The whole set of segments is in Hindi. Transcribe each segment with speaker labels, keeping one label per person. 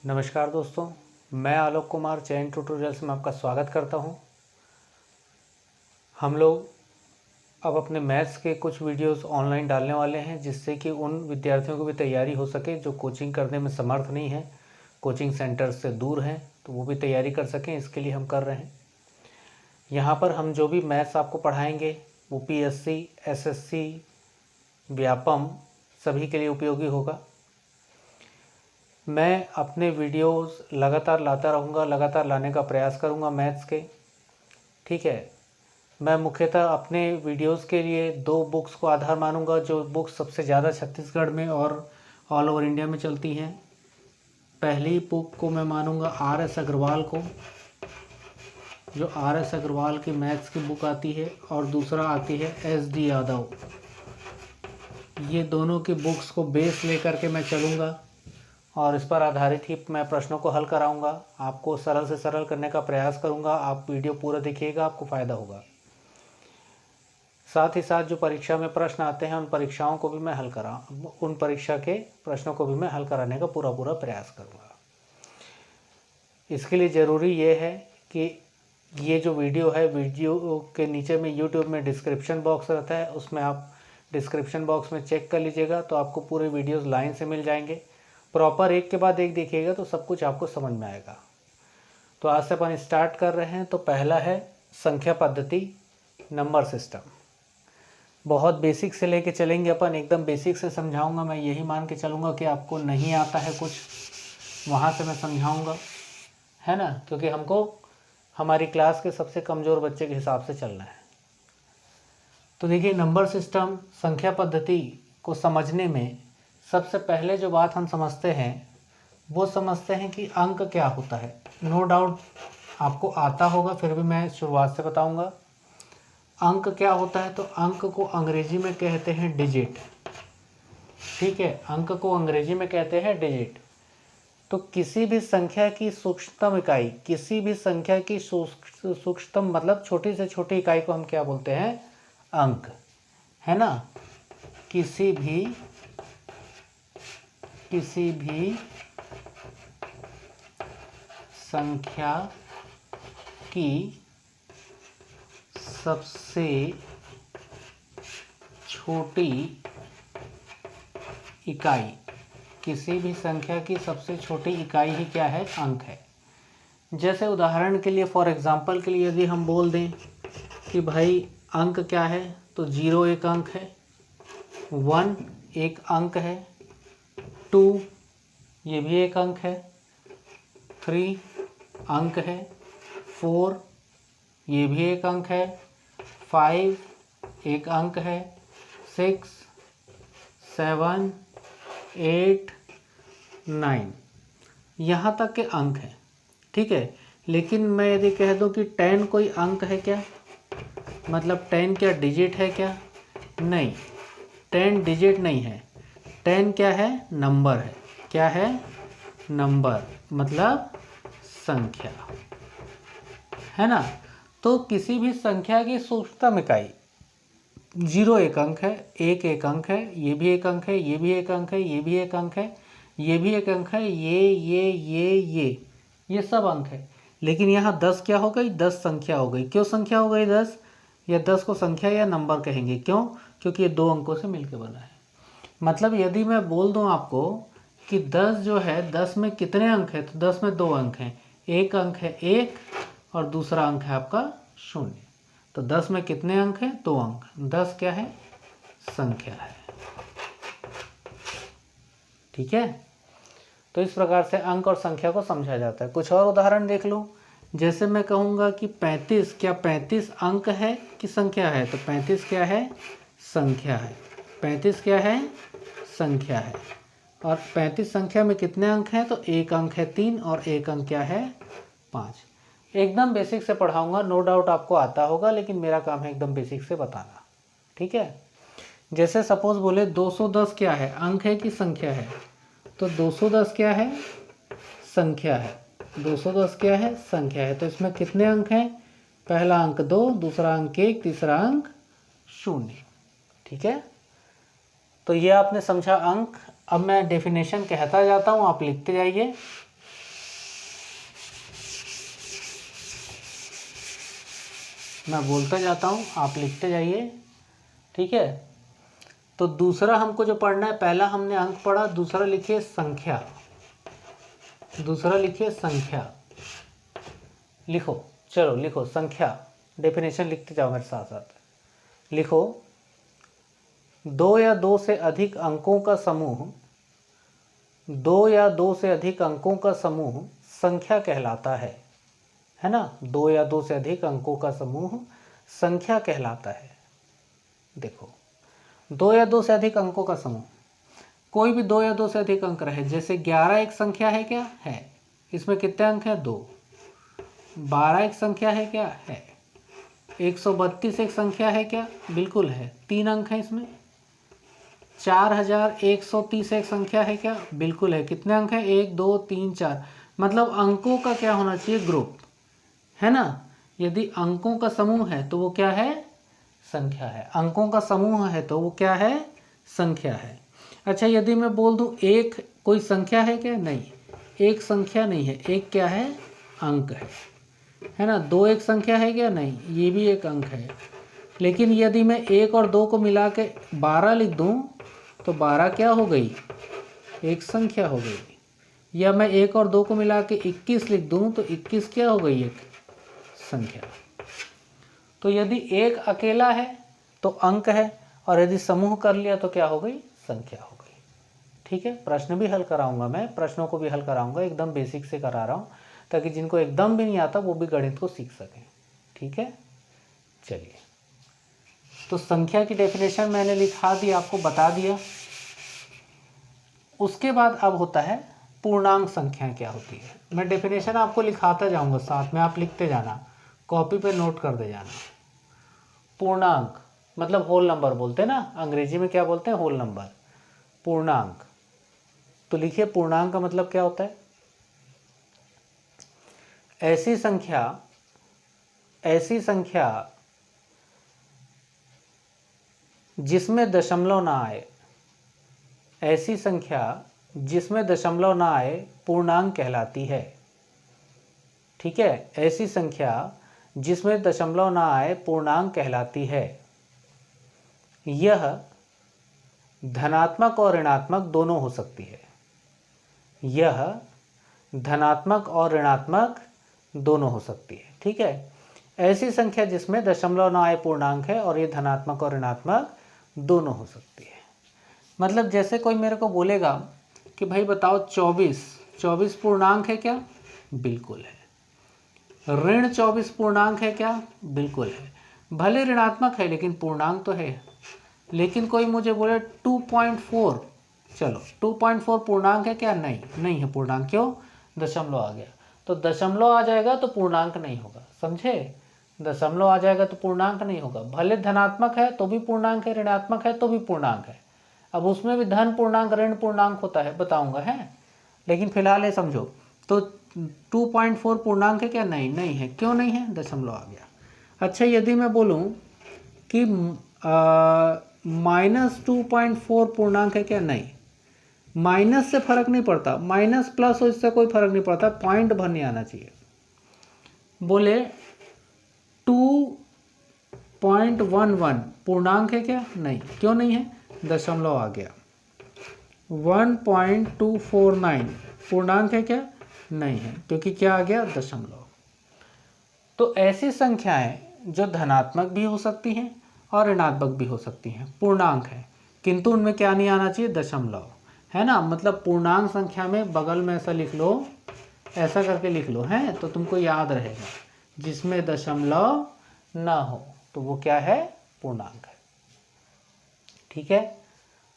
Speaker 1: नमस्कार दोस्तों, मैं आलोक कुमार चैन ट्यूटोरियल्स में आपका स्वागत करता हूं। हम लोग अब अपने मैथ्स के कुछ वीडियोस ऑनलाइन डालने वाले हैं, जिससे कि उन विद्यार्थियों को भी तैयारी हो सके जो कोचिंग करने में समर्थ नहीं है, कोचिंग सेंटर से दूर हैं, तो वो भी तैयारी कर सकें। इसके लिए हम कर रहे हैं। यहाँ पर हम जो भी मैथ्स आपको पढ़ाएंगे वो पीएससी, एसएससी, व्यापम सभी के लिए उपयोगी होगा। मैं अपने वीडियोस लगातार लाता रहूँगा, लगातार लाने का प्रयास करूँगा मैथ्स के। ठीक है, मैं मुख्यतः अपने वीडियोस के लिए दो बुक्स को आधार मानूंगा, जो बुक्स सबसे ज़्यादा छत्तीसगढ़ में और ऑल ओवर इंडिया में चलती हैं। पहली बुक को मैं मानूंगा आर.एस. अग्रवाल को, जो आर.एस. अग्रवाल की मैथ्स की बुक आती है, और दूसरा आती है एस.डी. यादव। ये दोनों की बुक्स को बेस लेकर के मैं चलूँगा और इस पर आधारित ही मैं प्रश्नों को हल कराऊंगा। आपको सरल से सरल करने का प्रयास करूंगा। आप वीडियो पूरा देखिएगा, आपको फ़ायदा होगा। साथ ही साथ जो परीक्षा में प्रश्न आते हैं उन परीक्षाओं को भी मैं उन परीक्षा के प्रश्नों को भी मैं हल कराने का पूरा प्रयास करूंगा। इसके लिए ज़रूरी ये है कि ये जो वीडियो है, वीडियो के नीचे में यूट्यूब में डिस्क्रिप्शन बॉक्स रहता है, उसमें आप डिस्क्रिप्शन बॉक्स में चेक कर लीजिएगा, तो आपको पूरे वीडियोज़ लाइन से मिल जाएंगे। प्रॉपर एक के बाद एक देखिएगा तो सब कुछ आपको समझ में आएगा। तो आज से अपन स्टार्ट कर रहे हैं। तो पहला है संख्या पद्धति, नंबर सिस्टम। बहुत बेसिक से लेके चलेंगे अपन, एकदम बेसिक से समझाऊंगा। मैं यही मान के चलूँगा कि आपको नहीं आता है कुछ, वहाँ से मैं समझाऊंगा, है ना, क्योंकि हमको हमारी क्लास के सबसे कमज़ोर बच्चे के हिसाब से चलना है। तो देखिए, नंबर सिस्टम, संख्या पद्धति को समझने में सबसे पहले जो बात हम समझते हैं वो समझते हैं कि अंक क्या होता है। नो डाउट आपको आता होगा, फिर भी मैं शुरुआत से बताऊंगा। अंक क्या होता है? तो अंक को अंग्रेजी में कहते हैं डिजिट। ठीक है, अंक को अंग्रेजी में कहते हैं डिजिट। तो किसी भी संख्या की सूक्ष्मतम इकाई, किसी भी संख्या की सूक्ष्मतम मतलब छोटी से छोटी इकाई को हम क्या बोलते हैं? अंक, है ना। किसी भी संख्या की सबसे छोटी इकाई, किसी भी संख्या की सबसे छोटी इकाई ही क्या है? अंक है। जैसे उदाहरण के लिए, फॉर एग्जांपल के लिए, यदि हम बोल दें कि भाई अंक क्या है, तो 0 एक अंक है, 1 एक अंक है, 2 ये भी एक अंक है, 3 अंक है, 4 ये भी एक अंक है, 5 एक अंक है, 6 7 8 9 यहाँ तक के अंक हैं। ठीक है, लेकिन मैं यदि कह दूं कि 10 कोई अंक है क्या? मतलब 10 क्या डिजिट है क्या? नहीं, 10 डिजिट नहीं है। 10 क्या है? नंबर है। क्या है? नंबर, मतलब संख्या, है ना। तो किसी भी संख्या की सूक्ष्मतम इकाई, 0 एक अंक है, 1 एक अंक है, ये भी एक अंक है, ये भी एक अंक है, ये भी एक अंक है, ये भी एक अंक है, ये सब अंक है। लेकिन यहाँ 10 क्या हो गई? 10 संख्या हो गई। क्यों संख्या हो गई 10? या 10 को संख्या या नंबर कहेंगे। क्यों? क्योंकि ये 2 अंकों से मिलकर बना है। मतलब यदि मैं बोल दूं आपको कि 10 जो है, 10 में कितने अंक है, तो 10 में 2 अंक हैं। एक अंक है 1 और दूसरा अंक है आपका 0। तो 10 में कितने अंक हैं? 2 अंक। 10 क्या है? संख्या है। ठीक है, तो इस प्रकार से अंक और संख्या को समझा जाता है। कुछ और उदाहरण देख लो। जैसे मैं कहूँगा कि 35, क्या 35 अंक है कि संख्या है? तो 35 क्या है? संख्या है। 35 क्या है? संख्या है। और 35 संख्या में कितने अंक हैं? तो एक अंक है 3 और एक अंक क्या है? 5। एकदम बेसिक से पढ़ाऊंगा, नो डाउट आपको आता होगा, लेकिन मेरा काम है एकदम बेसिक से बताना। ठीक है, जैसे सपोज बोले 210 क्या है? अंक है कि संख्या है? तो 210 क्या है? संख्या है। 210 क्या है? संख्या है। तो इसमें कितने अंक हैं? पहला अंक 2, दूसरा अंक 1, तीसरा अंक 0। ठीक है, तो ये आपने समझा अंक। अब मैं डेफिनेशन कहता जाता हूँ, आप लिखते जाइए। मैं बोलता जाता हूँ, आप लिखते जाइए, ठीक है। तो दूसरा हमको जो पढ़ना है, पहला हमने अंक पढ़ा, दूसरा लिखिए संख्या, दूसरा लिखिए संख्या, लिखो, चलो लिखो संख्या, डेफिनेशन लिखते जाओ मेरे साथ साथ। लिखो, दो या दो से अधिक अंकों का समूह, दो या दो से अधिक अंकों का समूह संख्या कहलाता है ना। दो या दो से अधिक अंकों का समूह संख्या कहलाता है। देखो, दो या दो से अधिक अंकों का समूह, कोई भी दो या दो से अधिक अंक रहे, जैसे 11 एक संख्या है क्या? है। इसमें कितने अंक हैं? 2। 12 एक संख्या है क्या? है। 132 एक संख्या है क्या? बिल्कुल है, 3 अंक हैं इसमें। 4130 एक संख्या है क्या? बिल्कुल है। कितने अंक हैं? 1 2 3 4। मतलब अंकों का क्या होना चाहिए? ग्रुप, है ना। यदि अंकों का समूह है तो वो क्या है? संख्या है। अंकों का समूह है तो वो क्या है? संख्या है। अच्छा, यदि मैं बोल दूं एक कोई संख्या है क्या? नहीं, एक संख्या नहीं है। एक क्या है? अंक है ना। 2 एक संख्या है क्या? नहीं, ये भी एक अंक है। लेकिन यदि मैं 1 और 2 को मिला के 12 लिख दूं तो 12 क्या हो गई? एक संख्या हो गई। या मैं 1 और 2 को मिला के 21 लिख दूं तो 21 क्या हो गई? एक संख्या। तो यदि एक अकेला है तो अंक है, और यदि समूह कर लिया तो क्या हो गई? संख्या हो गई। ठीक है, प्रश्न भी हल कराऊंगा मैं, प्रश्नों को भी हल कराऊंगा, एकदम बेसिक से करा रहा हूँ ताकि जिनको एकदम भी नहीं आता वो भी गणित को सीख सकें। ठीक है, चलिए, तो संख्या की डेफिनेशन मैंने लिखा दी, आपको बता दिया। उसके बाद अब होता है पूर्णांक संख्या क्या होती है। मैं डेफिनेशन आपको लिखाता जाऊंगा, साथ में आप लिखते जाना, कॉपी पे नोट कर दे जाना। पूर्णांक मतलब होल नंबर बोलते हैं ना, अंग्रेजी में क्या बोलते हैं? Whole number. पूर्णांक, तो लिखिए पूर्णांक का मतलब क्या होता है? ऐसी संख्या जिसमें दशमलव ना आए, ऐसी संख्या जिसमें दशमलव ना आए पूर्णांक कहलाती है। ठीक है, ऐसी संख्या जिसमें दशमलव ना आए पूर्णांक कहलाती है। यह धनात्मक और ऋणात्मक दोनों हो सकती है। यह धनात्मक और ऋणात्मक दोनों हो सकती है। ठीक है, ऐसी संख्या जिसमें दशमलव ना आए पूर्णांक है और ये धनात्मक और ऋणात्मक दोनों हो सकती है। मतलब जैसे कोई मेरे को बोलेगा कि भाई बताओ 24 पूर्णांक है क्या? बिल्कुल है। ऋण 24 पूर्णांक है क्या? बिल्कुल है। भले ऋणात्मक है लेकिन पूर्णांक तो है। लेकिन कोई मुझे बोले 2.4, चलो 2.4 पूर्णांक है क्या? नहीं, नहीं है पूर्णांक। क्यों? दशमलव आ गया। तो दशमलव आ जाएगा तो पूर्णांक नहीं होगा, समझे? दशमलव आ जाएगा तो पूर्णांक नहीं होगा। भले धनात्मक है तो भी पूर्णांक है, ऋणात्मक है तो भी पूर्णांक है। अब उसमें भी धन पूर्णांक ऋण पूर्णांक होता है, बताऊंगा है। लेकिन फिलहाल ये समझो, तो 2.4 पूर्णांक है क्या? नहीं, नहीं है। क्यों नहीं है? दशमलव आ गया। अच्छा, यदि मैं बोलूं कि -2.4 पूर्णांक है क्या? नहीं, माइनस से फर्क नहीं पड़ता, माइनस प्लस हो इससे कोई फर्क नहीं पड़ता, पॉइंट भर नहीं आना चाहिए। बोले 2.11 पूर्णांक है क्या? नहीं। क्यों नहीं है? दशमलव आ गया। 1.249 पूर्णांक है क्या? नहीं है, क्योंकि क्या आ गया? दशमलव। तो ऐसी संख्याएं जो धनात्मक भी हो सकती हैं और ऋणात्मक भी हो सकती हैं, पूर्णांक है, किंतु उनमें क्या नहीं आना चाहिए? दशमलव, है ना। मतलब पूर्णांक संख्या में बगल में ऐसा लिख लो, ऐसा करके लिख लो, है, तो तुमको याद रहेगा। जिसमें दशमलव ना हो तो वो क्या है? पूर्णांक है। ठीक है,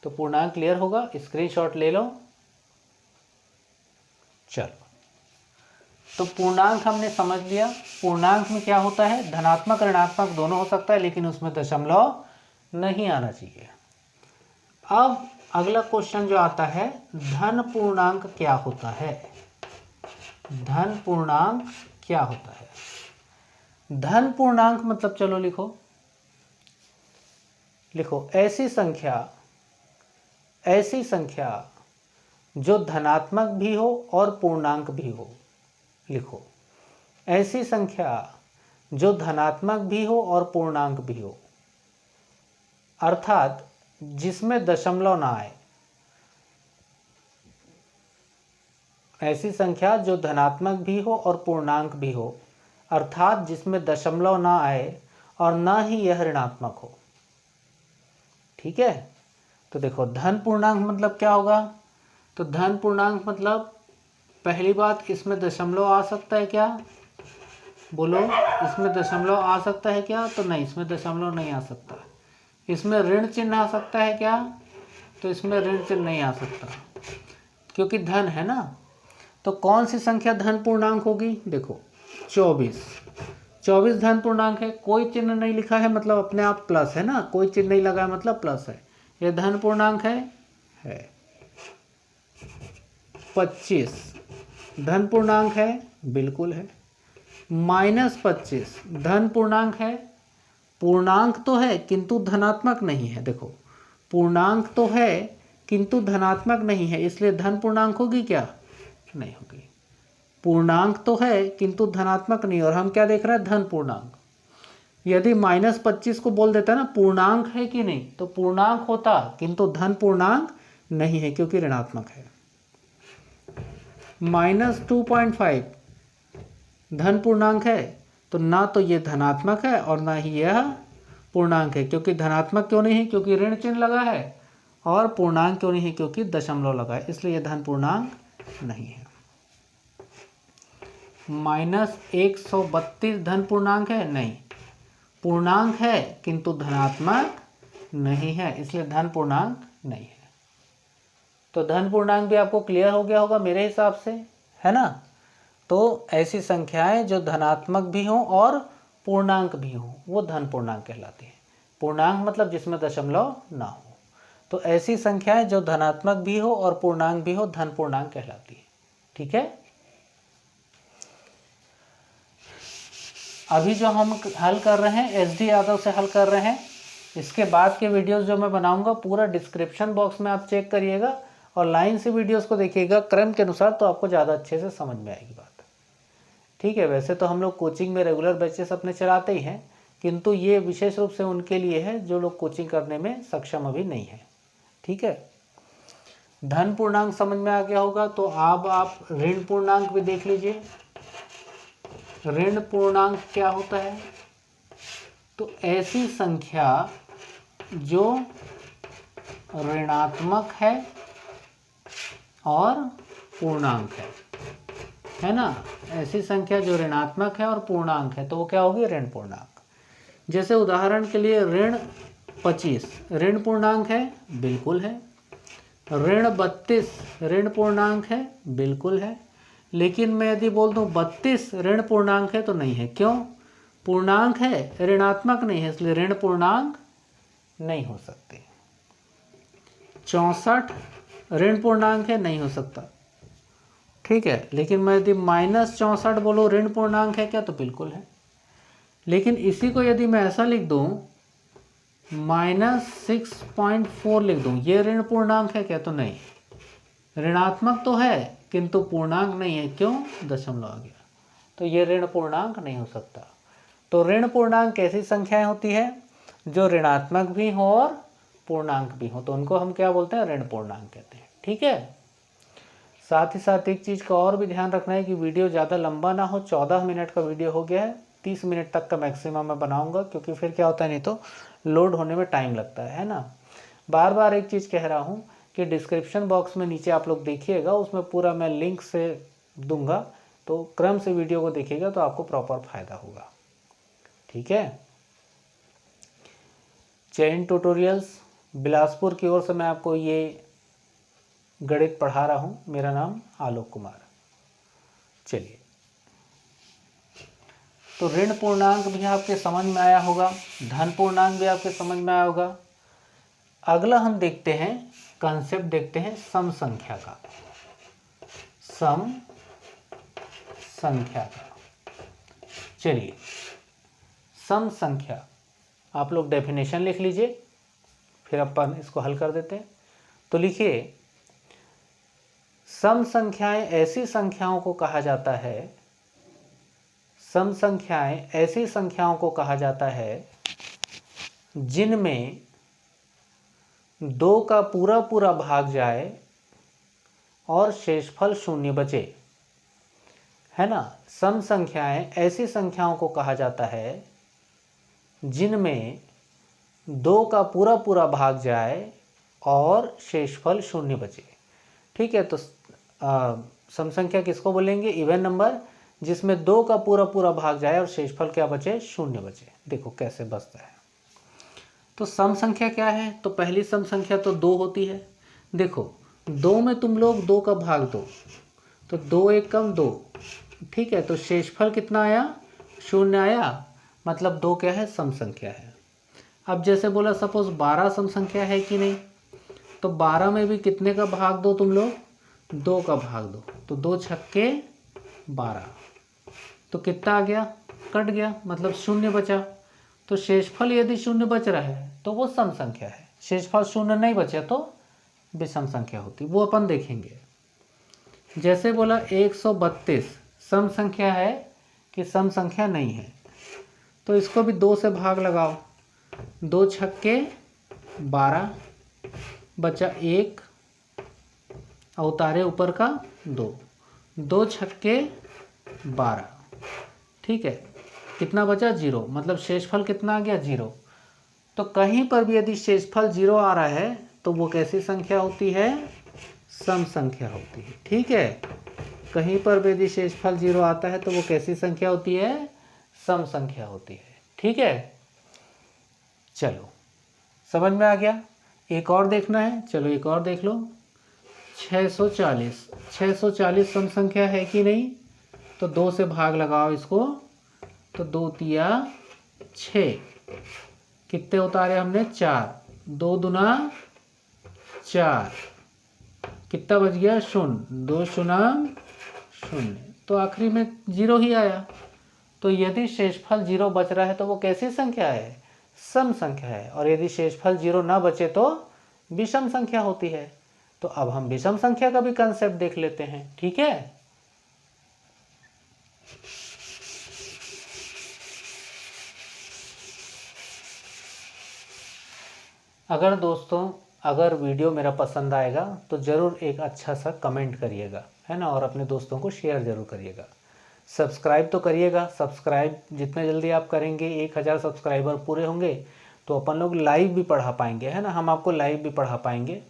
Speaker 1: तो पूर्णांक क्लियर होगा, स्क्रीनशॉट ले लो। चलो, तो पूर्णांक हमने समझ लिया। पूर्णांक में क्या होता है? धनात्मक ऋणात्मक दोनों हो सकता है, लेकिन उसमें दशमलव नहीं आना चाहिए। अब अगला क्वेश्चन जो आता है, धन पूर्णांक क्या होता है? धन पूर्णांक क्या होता है? धन पूर्णांक मतलब, चलो लिखो, ऐसी संख्या जो धनात्मक भी हो और पूर्णांक भी हो। लिखो, ऐसी संख्या जो धनात्मक भी हो और पूर्णांक भी हो, अर्थात जिसमें दशमलव ना आए। ऐसी संख्या जो धनात्मक भी हो और पूर्णांक भी हो, अर्थात जिसमें दशमलव ना आए और ना ही यह ऋणात्मक हो। ठीक है, तो देखो धन पूर्णांक मतलब क्या होगा? तो धन पूर्णांक मतलब पहली बात, इसमें दशमलव आ सकता है क्या? बोलो, इसमें दशमलव आ सकता है क्या? तो नहीं, इसमें दशमलव नहीं आ सकता। इसमें ऋण चिन्ह आ सकता है क्या? तो इसमें ऋण चिन्ह नहीं आ सकता, क्योंकि धन है ना। तो कौन सी संख्या धन पूर्णांक होगी? देखो 24 धन पूर्णांक है, कोई चिन्ह नहीं लिखा है मतलब अपने आप प्लस है ना, कोई चिन्ह नहीं लगा है मतलब प्लस है, ये धन पूर्णांक है। 25 धन पूर्णांक है, बिल्कुल है। -25 धन पूर्णांक है, पूर्णांक तो है किंतु धनात्मक नहीं है। देखो पूर्णांक तो है किंतु धनात्मक नहीं है, इसलिए धन पूर्णांक होगी क्या? नहीं होगी। पूर्णांक तो है किंतु धनात्मक नहीं, और हम क्या देख रहे हैं? धन पूर्णांक। यदि -25 को बोल देता ना पूर्णांक है कि नहीं, तो पूर्णांक होता किंतु धन पूर्णांक नहीं है क्योंकि ऋणात्मक है। -2.5 धन पूर्णांक है, तो ना तो ये धनात्मक है और ना ही यह पूर्णांक है। क्योंकि धनात्मक क्यों नहीं है? क्योंकि ऋण चिन्ह लगा है। और पूर्णांक क्यों नहीं है? क्योंकि दशमलव लगा है, इसलिए यह धन पूर्णांक नहीं है। -132 धन पूर्णांक है? नहीं, पूर्णांक है किंतु धनात्मक नहीं है, इसलिए धन पूर्णांक नहीं है। तो धन पूर्णांक भी आपको क्लियर हो गया होगा मेरे हिसाब से, है ना। तो ऐसी संख्याएं जो धनात्मक भी हों और पूर्णांक भी हों, वो धन पूर्णांक कहलाती हैं। पूर्णांक मतलब जिसमें दशमलव ना हो। तो ऐसी संख्याएं जो धनात्मक भी हो और पूर्णांक भी हो, धन पूर्णांक कहलाती है। ठीक है, अभी जो हम हल कर रहे हैं SD यादव से हल कर रहे हैं। इसके बाद के वीडियोस जो मैं बनाऊंगा पूरा डिस्क्रिप्शन बॉक्स में आप चेक करिएगा और लाइन से वीडियोस को देखिएगा क्रम के अनुसार, तो आपको ज़्यादा अच्छे से समझ में आएगी बात। ठीक है, वैसे तो हम लोग कोचिंग में रेगुलर बैचेस अपने चलाते ही हैं, किंतु ये विशेष रूप से उनके लिए है जो लोग कोचिंग करने में सक्षम अभी नहीं है। ठीक है, धन पूर्णांक समझ में आ गया होगा, तो अब आप ऋण पूर्णांक भी देख लीजिए। ऋण पूर्णांक क्या होता है? तो ऐसी संख्या जो ऋणात्मक है और पूर्णांक है ना। ऐसी संख्या जो ऋणात्मक है और पूर्णांक है, तो वो क्या होगी? ऋण पूर्णांक। जैसे उदाहरण के लिए ऋण 25 ऋण पूर्णांक है, बिल्कुल है। ऋण 32 ऋण पूर्णांक है, बिल्कुल है। लेकिन मैं यदि बोल दूं 32 ऋण पूर्णांक है, तो नहीं है। क्यों? पूर्णांक है, ऋणात्मक नहीं है, इसलिए ऋण पूर्णांक नहीं हो सकते। 64 ऋण पूर्णांक है, नहीं हो सकता। ठीक है, लेकिन मैं यदि -64 बोलो ऋण पूर्णांक है क्या? तो बिल्कुल है। लेकिन इसी को यदि मैं ऐसा लिख दूं -6.4 लिख दूं, ये ऋण पूर्णांक है क्या? तो नहीं, ऋणात्मक तो है किंतु पूर्णांक नहीं है। क्यों? दशमलव आ गया, तो ये ऋण पूर्णांक नहीं हो सकता। तो ऋण पूर्णांक कैसी संख्याएं होती है? जो ऋणात्मक भी हो और पूर्णांक भी हो, तो उनको हम क्या बोलते हैं? ऋण पूर्णांक कहते हैं। ठीक है, साथ ही साथ एक चीज़ का और भी ध्यान रखना है कि वीडियो ज़्यादा लंबा ना हो। 14 मिनट का वीडियो हो गया है, 30 मिनट तक का मैक्सिमम मैं बनाऊंगा, क्योंकि फिर क्या होता है, नहीं तो लोड होने में टाइम लगता है ना। बार बार एक चीज़ कह रहा हूँ कि डिस्क्रिप्शन बॉक्स में नीचे आप लोग देखिएगा, उसमें पूरा मैं लिंक से दूंगा, तो क्रम से वीडियो को देखिएगा तो आपको प्रॉपर फायदा होगा। ठीक है, चैन ट्यूटोरियल्स बिलासपुर की ओर से मैं आपको ये गणित पढ़ा रहा हूँ। मेरा नाम आलोक कुमार। चलिए, तो ऋण पूर्णांक भी आपके समझ में आया होगा, धन पूर्णांक भी आपके समझ में आया होगा। अगला हम देखते हैं, कंसेप्ट देखते हैं सम संख्या का। सम संख्या का, चलिए सम संख्या, आप लोग डेफिनेशन लिख लीजिए, फिर अपन इसको हल कर देते हैं। तो लिखिए, सम संख्याएं ऐसी संख्याओं को कहा जाता है, सम संख्याएं ऐसी संख्याओं को कहा जाता है जिनमें 2 का पूरा पूरा भाग जाए और शेषफल शून्य बचे, है ना। सम संख्याएं ऐसी संख्याओं को कहा जाता है जिनमें 2 का पूरा पूरा भाग जाए और शेषफल शून्य बचे। ठीक है, तो सम संख्या किसको बोलेंगे? इवन नंबर जिसमें 2 का पूरा पूरा भाग जाए और शेषफल क्या बचे? शून्य बचे। देखो कैसे बचता है। तो सम संख्या क्या है? तो पहली सम संख्या तो 2 होती है। देखो 2 में तुम लोग 2 का भाग दो, तो 2 एक कम 2, ठीक है। तो शेषफल कितना आया? शून्य आया, मतलब 2 क्या है? सम संख्या है। अब जैसे बोला सपोज 12 सम संख्या है कि नहीं, तो 12 में भी कितने का भाग दो तुम लोग? 2 का भाग दो, तो 2 छक्के 12, तो कितना आ गया? कट गया, मतलब शून्य बचा। तो शेषफल यदि शून्य बच रहा है तो वो सम संख्या है, शेषफल शून्य नहीं बचे तो विषम संख्या होती, वो अपन देखेंगे। जैसे बोला 132 सम संख्या है कि सम संख्या नहीं है, तो इसको भी 2 से भाग लगाओ, 2 छक्के 12, बचा 1 और उतारे ऊपर का 2, 2 छक्के 12, ठीक है। कितना बचा? 0, मतलब शेषफल कितना आ गया? 0। तो कहीं पर भी यदि शेषफल 0 आ रहा है तो वो कैसी संख्या होती है? सम संख्या होती है, ठीक है। कहीं पर भी यदि शेषफल 0 आता है तो वो कैसी संख्या होती है? सम संख्या होती है, ठीक है। चलो समझ में आ गया। एक और देखना है, चलो एक और देख लो। 640 सम संख्या है कि नहीं? तो 2 से भाग लगाओ इसको, तो 2 तिया 6, कितने उतारे हमने? 4, 2 दूना 4, कितना बच गया? शून्य, 2 शून्य 0, तो आखिरी में 0 ही आया। तो यदि शेषफल 0 बच रहा है तो वो कैसी संख्या है? सम संख्या है। और यदि शेषफल 0 ना बचे तो विषम संख्या होती है। तो अब हम विषम संख्या का भी कंसेप्ट देख लेते हैं, ठीक है। अगर दोस्तों अगर वीडियो मेरा पसंद आएगा तो ज़रूर एक अच्छा सा कमेंट करिएगा, है ना, और अपने दोस्तों को शेयर ज़रूर करिएगा। सब्सक्राइब तो करिएगा। सब्सक्राइब जितने जल्दी आप करेंगे, 1000 सब्सक्राइबर पूरे होंगे तो अपन लोग लाइव भी पढ़ा पाएंगे, है ना। हम आपको लाइव भी पढ़ा पाएंगे,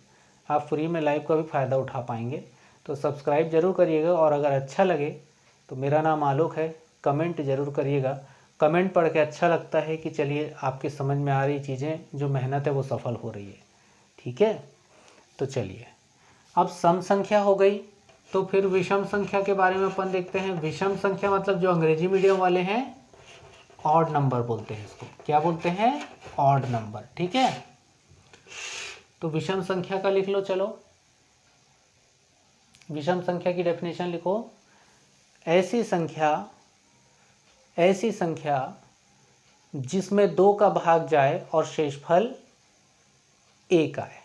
Speaker 1: आप फ्री में लाइव का भी फ़ायदा उठा पाएंगे। तो सब्सक्राइब ज़रूर करिएगा। और अगर अच्छा लगे तो मेरा नाम आलोक है, कमेंट ज़रूर करिएगा। कमेंट पढ़ के अच्छा लगता है कि चलिए आपकी समझ में आ रही चीज़ें, जो मेहनत है वो सफल हो रही है, ठीक है। तो चलिए अब सम संख्या हो गई, तो फिर विषम संख्या के बारे में अपन देखते हैं। विषम संख्या मतलब जो अंग्रेजी मीडियम वाले हैं ऑड नंबर बोलते हैं इसको। क्या बोलते हैं? ऑड नंबर, ठीक है। तो विषम संख्या का लिख लो। चलो विषम संख्या की डेफिनेशन लिखो। ऐसी संख्या जिसमें 2 का भाग जाए और शेषफल 1 आए।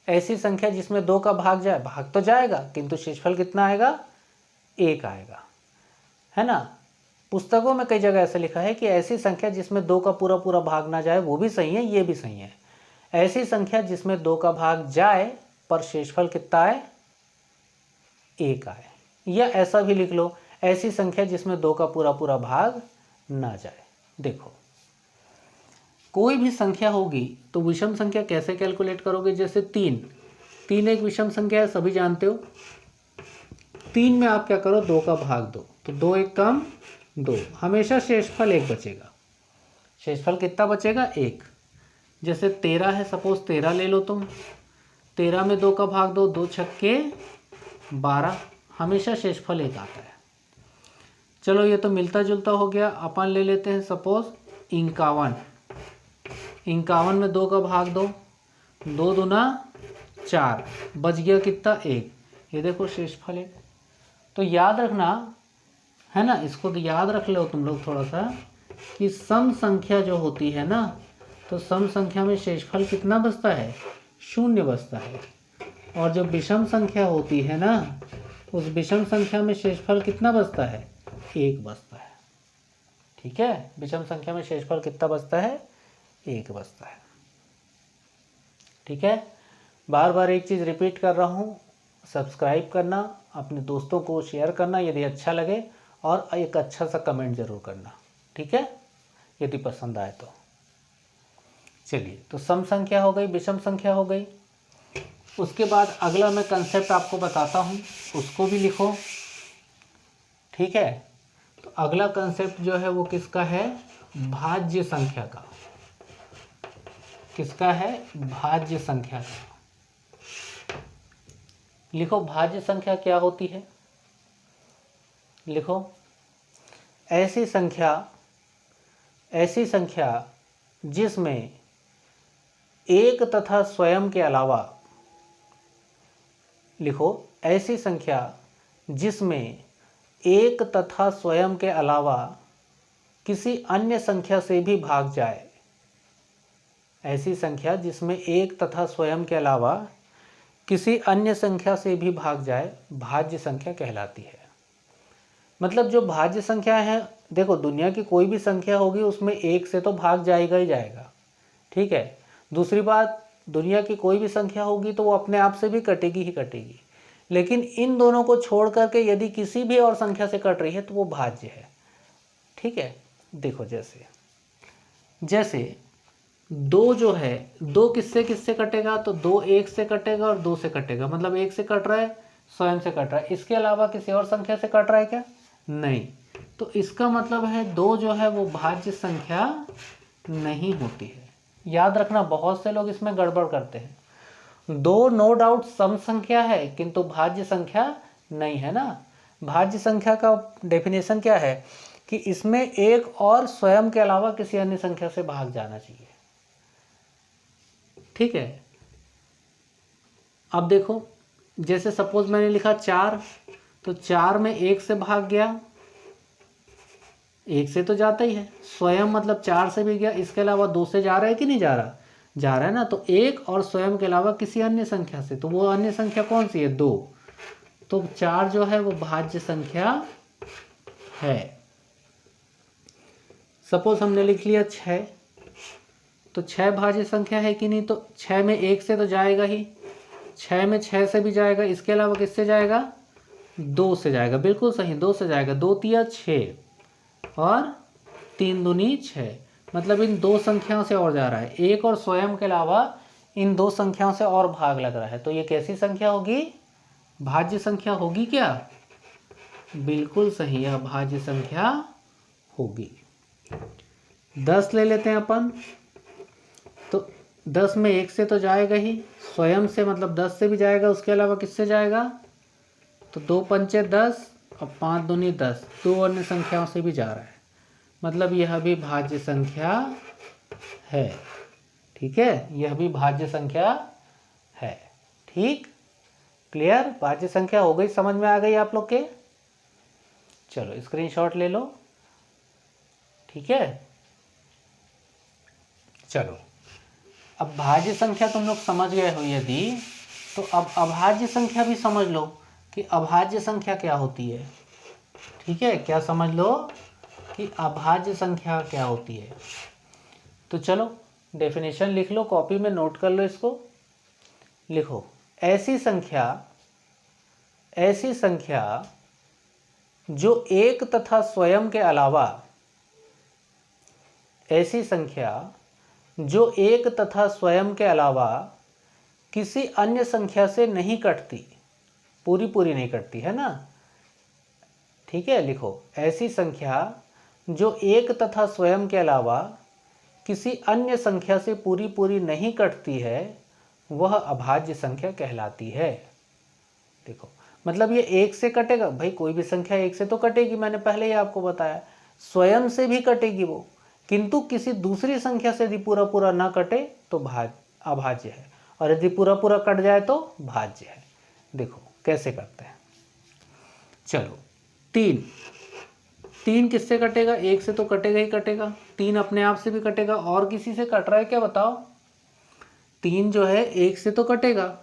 Speaker 1: ऐसी संख्या जिसमें 2 का भाग जाए, भाग तो जाएगा किंतु शेषफल कितना आएगा? 1 आएगा, है ना। पुस्तकों में कई जगह ऐसे लिखा है कि ऐसी संख्या जिसमें 2 का पूरा पूरा भाग ना जाए, वो भी सही है, ये भी सही है। ऐसी संख्या जिसमें 2 का भाग जाए पर शेषफल कितना आए? 1 आए। या ऐसा भी लिख लो, ऐसी संख्या जिसमें 2 का पूरा पूरा भाग ना जाए। देखो कोई भी संख्या होगी तो विषम संख्या कैसे कैलकुलेट करोगे? जैसे 3 एक विषम संख्या है, सभी जानते हो। 3 में आप क्या करो? 2 का भाग दो, तो 2 एक कम 2, हमेशा शेषफल 1 बचेगा। शेषफल कितना बचेगा? 1। जैसे 13 है, सपोज 13 ले लो तुम, 13 में 2 का भाग दो, 2 छक्के 12, हमेशा शेषफल 1 आता है। चलो ये तो मिलता जुलता हो गया। अपन ले लेते हैं सपोज 51 में 2 का भाग दो, 2 दूना 4, बच गया कितना? 1। ये देखो शेषफल 1। तो याद रखना, है ना, इसको तो याद रख लो तुम लोग थोड़ा सा, कि सम संख्या जो होती है ना, तो सम संख्या में शेषफल कितना बचता है? 0 बचता है। और जो विषम संख्या होती है ना, उस विषम संख्या में शेषफल कितना बचता है? 1 बचता है। ठीक है, विषम संख्या में शेषफल कितना बचता है? 1 बचता है। ठीक है, बार बार एक चीज़ रिपीट कर रहा हूँ, सब्सक्राइब करना, अपने दोस्तों को शेयर करना यदि अच्छा लगे, और एक अच्छा सा कमेंट ज़रूर करना। ठीक है, यदि पसंद आए तो। चलिए, तो सम संख्या हो गई, विषम संख्या हो गई। उसके बाद अगला मैं कंसेप्ट आपको बताता हूँ, उसको भी लिखो। ठीक है, तो अगला कंसेप्ट जो है वो किसका है? भाज्य संख्या का। किसका है? भाज्य संख्या का। लिखो, भाज्य संख्या क्या होती है? लिखो, ऐसी संख्या जिसमें एक तथा स्वयं के अलावा, लिखो, ऐसी संख्या जिसमें एक तथा स्वयं के अलावा किसी अन्य संख्या से भी भाग जाए। ऐसी संख्या जिसमें एक तथा स्वयं के अलावा किसी अन्य संख्या से भी भाग जाए, भाज्य संख्या कहलाती है। मतलब जो भाज्य संख्या है, देखो, दुनिया की कोई भी संख्या होगी उसमें 1 से तो भाग जाएगा ही जाएगा। ठीक है, दूसरी बात, दुनिया की कोई भी संख्या होगी तो वो अपने आप से भी कटेगी ही कटेगी, लेकिन इन दोनों को छोड़ करके यदि किसी भी और संख्या से कट रही है तो वो भाज्य है। ठीक है, देखो, जैसे 2 जो है, 2 किससे किससे कटेगा? तो 2 1 से कटेगा और 2 से कटेगा, मतलब 1 से कट रहा है, स्वयं से कट रहा है। इसके अलावा किसी और संख्या से कट रहा है क्या? नहीं। तो इसका मतलब है 2 जो है वो भाज्य संख्या नहीं होती है। याद रखना, बहुत से लोग इसमें गड़बड़ करते हैं। 2 नो डाउट सम संख्या है, किंतु भाज्य संख्या नहीं है ना। भाज्य संख्या का डेफिनेशन क्या है? कि इसमें एक और स्वयं के अलावा किसी अन्य संख्या से भाग जाना चाहिए। ठीक है, अब देखो, जैसे सपोज मैंने लिखा 4, तो 4 में 1 से भाग गया, 1 से तो जाता ही है, स्वयं मतलब 4 से भी गया, इसके अलावा 2 से जा रहा है कि नहीं जा रहा? जा रहा है ना। तो 1 और स्वयं के अलावा किसी अन्य संख्या से, तो वो अन्य संख्या कौन सी है? 2। तो 4 जो है वो भाज्य संख्या है। सपोज हमने लिख लिया 6, तो 6 भाज्य संख्या है कि नहीं? तो 6 में 1 से तो जाएगा ही, 6 में 6 से भी जाएगा, इसके अलावा किससे जाएगा? 2 से जाएगा। बिल्कुल सही, 2 से जाएगा। 2 तिया 6 और 3 दूनी 6, मतलब इन 2 संख्याओं से और जा रहा है। 1 और स्वयं के अलावा इन 2 संख्याओं से और भाग लग रहा है, तो ये कैसी संख्या होगी? भाज्य संख्या होगी क्या? बिल्कुल सही, यह भाज्य संख्या होगी। 10 ले लेते हैं अपन, तो 10 में 1 से तो जाएगा ही, स्वयं से मतलब 10 से भी जाएगा, उसके अलावा किससे जाएगा? तो 2 पंचे 10 और 5 दूनी 10, 2 अन्य संख्याओं से भी जा रहा है, मतलब यह भी भाज्य संख्या है। ठीक है, यह भी भाज्य संख्या है। ठीक, क्लियर? भाज्य संख्या हो गई, समझ में आ गई आप लोग के? चलो स्क्रीनशॉट ले लो। ठीक है, चलो, अब भाज्य संख्या तुम लोग समझ गए हो यदि, तो अब अभाज्य संख्या भी समझ लो कि अभाज्य संख्या क्या होती है। ठीक है, क्या समझ लो कि अभाज्य संख्या क्या होती है। तो चलो डेफिनेशन लिख लो, कॉपी में नोट कर लो इसको। लिखो, ऐसी संख्या जो एक तथा स्वयं के अलावा, ऐसी संख्या जो एक तथा स्वयं के अलावा किसी अन्य संख्या से नहीं कटती, पूरी पूरी नहीं कटती है ना। ठीक है, लिखो, ऐसी संख्या जो एक तथा स्वयं के अलावा किसी अन्य संख्या से पूरी पूरी नहीं कटती है, वह अभाज्य संख्या कहलाती है। देखो, मतलब ये 1 से कटेगा, भाई कोई भी संख्या 1 से तो कटेगी, मैंने पहले ही आपको बताया, स्वयं से भी कटेगी वो, किंतु किसी दूसरी संख्या से यदि पूरा पूरा ना कटे तो अभाज्य है, और यदि पूरा पूरा कट जाए तो भाज्य है। देखो कैसे करते हैं। चलो, 3 किससे कटेगा? 1 से तो कटेगा ही कटेगा। 3 अपने आप से भी कटेगा, और किसी से कट रहा है क्या बताओ? 3 जो है 1 से तो कटेगा,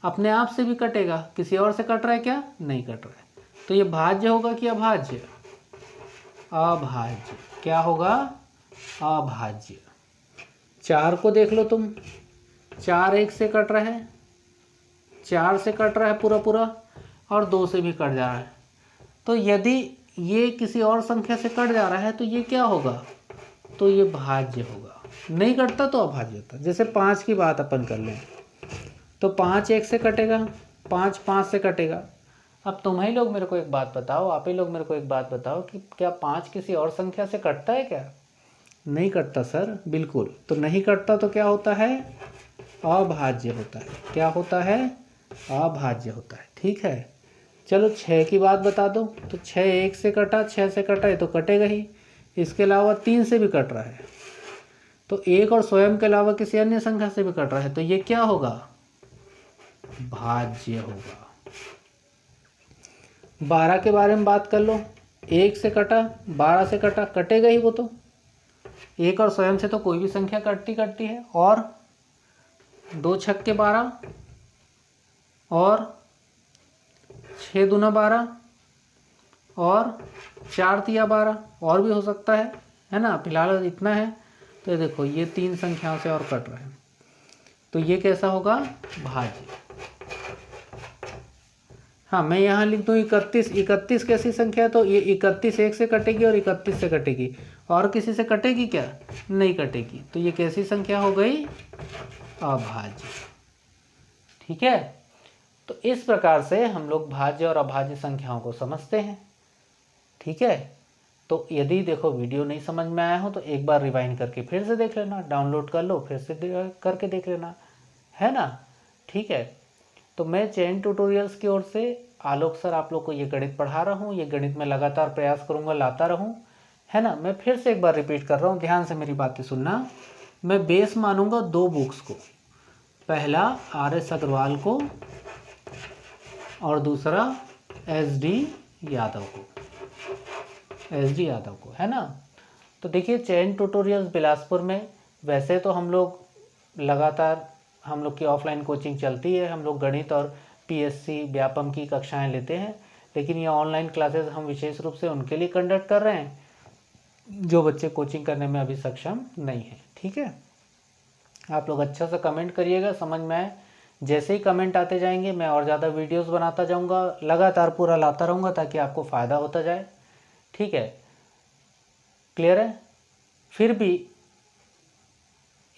Speaker 1: अपने आप से भी कटेगा, किसी और से कट रहा है क्या? नहीं कट रहा है। तो ये भाज्य होगा कि अभाज्य? अभाज्य। क्या होगा? अभाज्य। 4 को देख लो तुम, 4 1 से कट रहा है, 4 से कट रहा है पूरा पूरा, और 2 से भी कट जा रहा है। तो यदि ये किसी और संख्या से कट जा रहा है तो ये क्या होगा? तो ये भाज्य होगा। नहीं कटता तो अभाज्य होता। जैसे 5 की बात अपन कर लें तो 5 1 से कटेगा, 5 5 से कटेगा। अब तुम ही लोग मेरे को एक बात बताओ, आप ही लोग मेरे को एक बात बताओ कि क्या 5 किसी और संख्या से कटता है क्या? नहीं कटता सर, बिल्कुल। तो नहीं कटता तो क्या होता है? अभाज्य होता है। क्या होता है? अभाज्य होता है। ठीक है, चलो 6 की बात बता दो। तो 6 1 से कटा, 6 से कटा है तो कटेगा ही। इसके अलावा 3 से भी कट रहा है, तो 1 और स्वयं के अलावा किसी अन्य संख्या से भी कट रहा है, तो ये क्या होगा? भाज्य होगा। 12 के बारे में बात कर लो। 1 से कटा, 12 से कटा, कटेगा ही वो तो। 1 और स्वयं से तो कोई भी संख्या कटती है। और 2 छक्के 12 और 6 दूना 12 और 4 तिया 12, और भी हो सकता है ना। फिलहाल इतना है। तो देखो ये 3 संख्याओं से और कट रहा है, तो ये कैसा होगा? भाज्य। हाँ, मैं यहाँ लिख दूँ 31। 31 कैसी संख्या है? तो ये 31 1 से कटेगी और 31 से कटेगी, और किसी से कटेगी क्या? नहीं कटेगी। तो ये कैसी संख्या हो गई? अभाज्य। ठीक है, तो इस प्रकार से हम लोग भाज्य और अभाज्य संख्याओं को समझते हैं। ठीक है, तो यदि देखो वीडियो नहीं समझ में आया हो तो एक बार रिवाइंड करके फिर से देख लेना, डाउनलोड कर लो, फिर से करके देख लेना, है ना। ठीक है, तो मैं चैन ट्यूटोरियल्स की ओर से आलोक सर आप लोग को ये गणित पढ़ा रहा हूँ। ये गणित में लगातार प्रयास करूँगा, लाता रहूँ, है ना। मैं फिर से एक बार रिपीट कर रहा हूँ, ध्यान से मेरी बातें सुनना। मैं बेस मानूंगा 2 बुक्स को, पहला RS अग्रवाल को और दूसरा SD यादव को, है ना। तो देखिए चैन ट्यूटोरियल्स बिलासपुर में वैसे तो हम लोग लगातार हम लोग की ऑफलाइन कोचिंग चलती है। हम लोग गणित और PSC व्यापम की कक्षाएं लेते हैं, लेकिन ये ऑनलाइन क्लासेस हम विशेष रूप से उनके लिए कंडक्ट कर रहे हैं जो बच्चे कोचिंग करने में अभी सक्षम नहीं है। ठीक है, आप लोग अच्छा सा कमेंट करिएगा, समझ में आए। जैसे ही कमेंट आते जाएंगे मैं और ज़्यादा वीडियोस बनाता जाऊंगा, लगातार पूरा लाता रहूँगा ताकि आपको फ़ायदा होता जाए। ठीक है, क्लियर है। फिर भी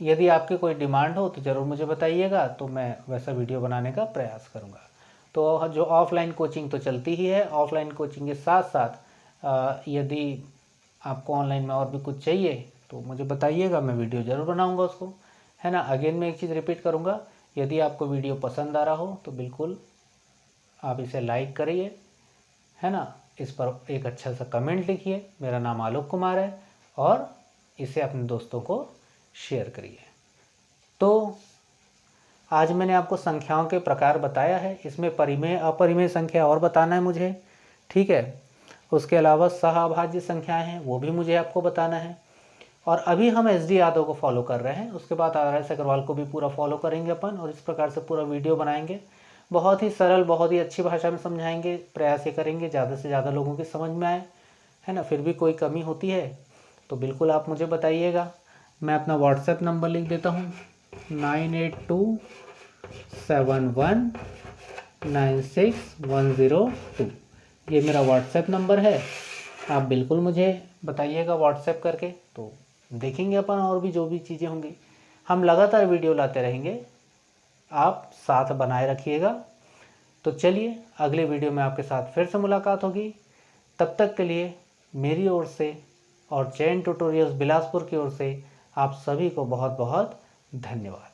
Speaker 1: यदि आपकी कोई डिमांड हो तो ज़रूर मुझे बताइएगा, तो मैं वैसा वीडियो बनाने का प्रयास करूँगा। तो जो ऑफलाइन कोचिंग तो चलती ही है, ऑफलाइन कोचिंग के साथ साथ यदि आपको ऑनलाइन में और भी कुछ चाहिए तो मुझे बताइएगा, मैं वीडियो ज़रूर बनाऊँगा उसको, है ना। अगेन मैं एक चीज़ रिपीट करूँगा, यदि आपको वीडियो पसंद आ रहा हो तो बिल्कुल आप इसे लाइक करिए, है ना। इस पर एक अच्छा सा कमेंट लिखिए, मेरा नाम आलोक कुमार है, और इसे अपने दोस्तों को शेयर करिए। तो आज मैंने आपको संख्याओं के प्रकार बताया है, इसमें परिमेय अपरिमेय संख्या और बताना है मुझे। ठीक है, उसके अलावा सहअभाज्य संख्याएं हैं वो भी मुझे आपको बताना है। और अभी हम SD यादव को फॉलो कर रहे हैं, उसके बाद RS अग्रवाल को भी पूरा फॉलो करेंगे अपन, और इस प्रकार से पूरा वीडियो बनाएंगे। बहुत ही सरल, बहुत ही अच्छी भाषा में समझाएंगे, प्रयास ये करेंगे ज़्यादा से ज़्यादा लोगों की समझ में आए, है ना। फिर भी कोई कमी होती है तो बिल्कुल आप मुझे बताइएगा। मैं अपना WhatsApp नंबर लिख देता हूँ, 9827196102। ये मेरा WhatsApp नंबर है, आप बिल्कुल मुझे बताइएगा WhatsApp करके, तो देखेंगे अपन और भी जो भी चीज़ें होंगी। हम लगातार वीडियो लाते रहेंगे, आप साथ बनाए रखिएगा। तो चलिए अगले वीडियो में आपके साथ फिर से मुलाकात होगी। तब तक के लिए मेरी ओर से और चैन ट्यूटोरियल्स बिलासपुर की ओर से आप सभी को बहुत बहुत धन्यवाद।